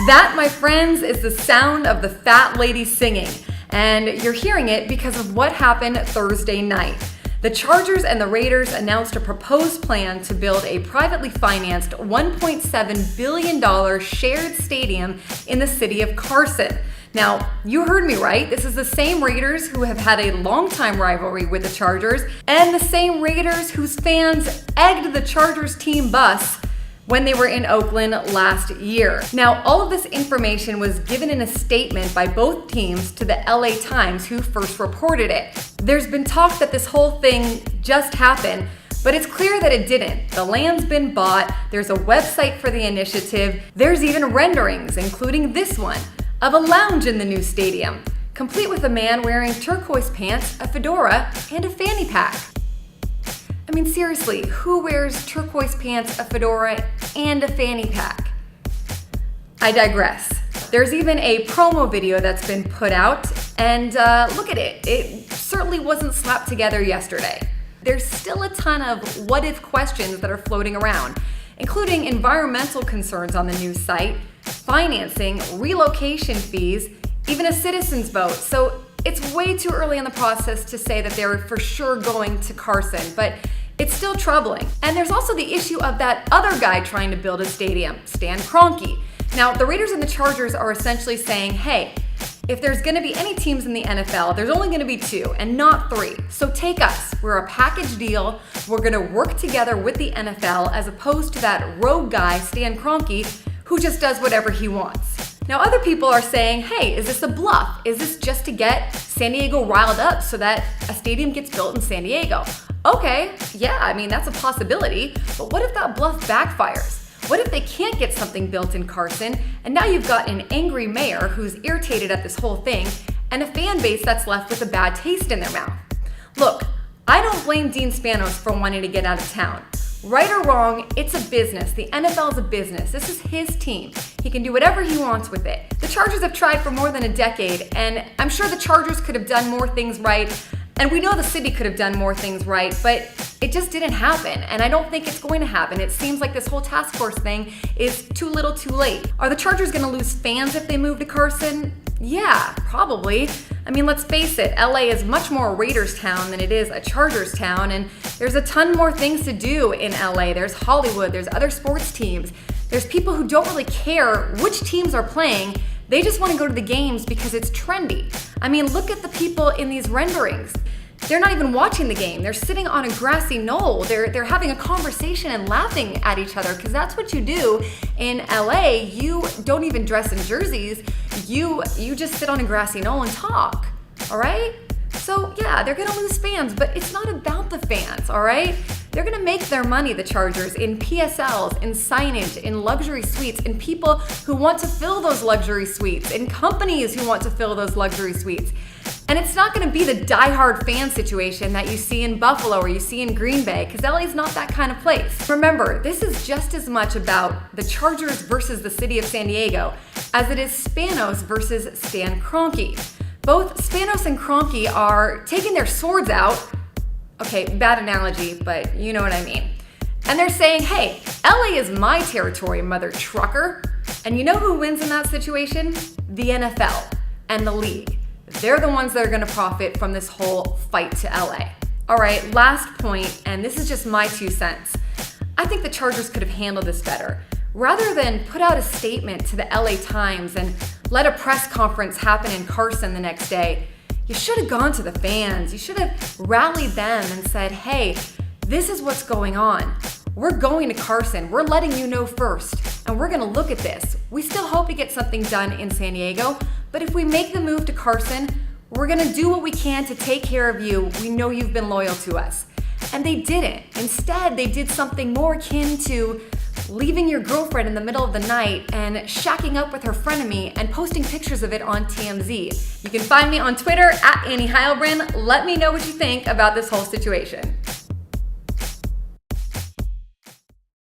That, my friends, is the sound of the fat lady singing. And you're hearing it because of what happened Thursday night. The Chargers and the Raiders announced a proposed plan to build a privately financed $1.7 billion shared stadium in the city of Carson. Now, you heard me right. This is the same Raiders who have had a long-time rivalry with the Chargers, and the same Raiders whose fans egged the Chargers team bus when they were in Oakland last year. Now, all of this information was given in a statement by both teams to the LA Times, who first reported it. There's been talk that this whole thing just happened, but it's clear that it didn't. The land's been bought, there's a website for the initiative, there's even renderings, including this one, of a lounge in the new stadium, complete with a man wearing turquoise pants, a fedora, and a fanny pack. I mean, seriously, who wears turquoise pants, a fedora, and a fanny pack? I digress. There's even a promo video that's been put out, and look at it. It certainly wasn't slapped together yesterday. There's still a ton of what-if questions that are floating around, including environmental concerns on the new site, financing, relocation fees, even a citizen's vote. So it's way too early in the process to say that they're for sure going to Carson, but it's still troubling. And there's also the issue of that other guy trying to build a stadium, Stan Kroenke. Now, the Raiders and the Chargers are essentially saying, hey, if there's gonna be any teams in the NFL, there's only gonna be 2 and not 3. So take us, we're a package deal. We're gonna work together with the NFL as opposed to that rogue guy, Stan Kroenke, who just does whatever he wants. Now, other people are saying, hey, is this a bluff? Is this just to get San Diego riled up so that a stadium gets built in San Diego? Okay, yeah, I mean, that's a possibility, but what if that bluff backfires? What if they can't get something built in Carson, and now you've got an angry mayor who's irritated at this whole thing, and a fan base that's left with a bad taste in their mouth? Look, I don't blame Dean Spanos for wanting to get out of town. Right or wrong, it's a business. The NFL is a business. This is his team. He can do whatever he wants with it. The Chargers have tried for more than a decade, and I'm sure the Chargers could have done more things right, and we know the city could have done more things right, but it just didn't happen, and I don't think it's going to happen. It seems like this whole task force thing is too little too late. Are the Chargers gonna lose fans if they move to Carson? Yeah, probably. I mean, let's face it, LA is much more a Raiders town than it is a Chargers town, and there's a ton more things to do in LA. There's Hollywood, there's other sports teams, there's people who don't really care which teams are playing. They just want to go to the games because it's trendy. I mean, look at the people in these renderings. They're not even watching the game. They're sitting on a grassy knoll. They're having a conversation and laughing at each other because that's what you do in LA. You don't even dress in jerseys. You just sit on a grassy knoll and talk, all right? So yeah, they're gonna lose fans, but it's not about the fans, all right? They're gonna make their money, the Chargers, in PSLs, in signage, in luxury suites, in people who want to fill those luxury suites, in companies who want to fill those luxury suites. And it's not gonna be the diehard fan situation that you see in Buffalo or you see in Green Bay, because LA's not that kind of place. Remember, this is just as much about the Chargers versus the city of San Diego as it is Spanos versus Stan Kroenke. Both Spanos and Kroenke are taking their swords out. Okay, bad analogy, but you know what I mean. And they're saying, hey, LA is my territory, mother trucker. And you know who wins in that situation? The NFL and the league. They're the ones that are gonna profit from this whole fight to LA. All right, last point, and this is just my 2 cents. I think the Chargers could have handled this better. Rather than put out a statement to the LA Times and let a press conference happen in Carson the next day, you should have gone to the fans. You should have rallied them and said, hey, this is what's going on. We're going to Carson. We're letting you know first, and we're gonna look at this. We still hope to get something done in San Diego, but if we make the move to Carson, we're gonna do what we can to take care of you. We know you've been loyal to us. And they didn't. Instead, they did something more akin to leaving your girlfriend in the middle of the night and shacking up with her frenemy and posting pictures of it on TMZ. You can find me on Twitter @Annie Heilbrunn. Let me know what you think about this whole situation.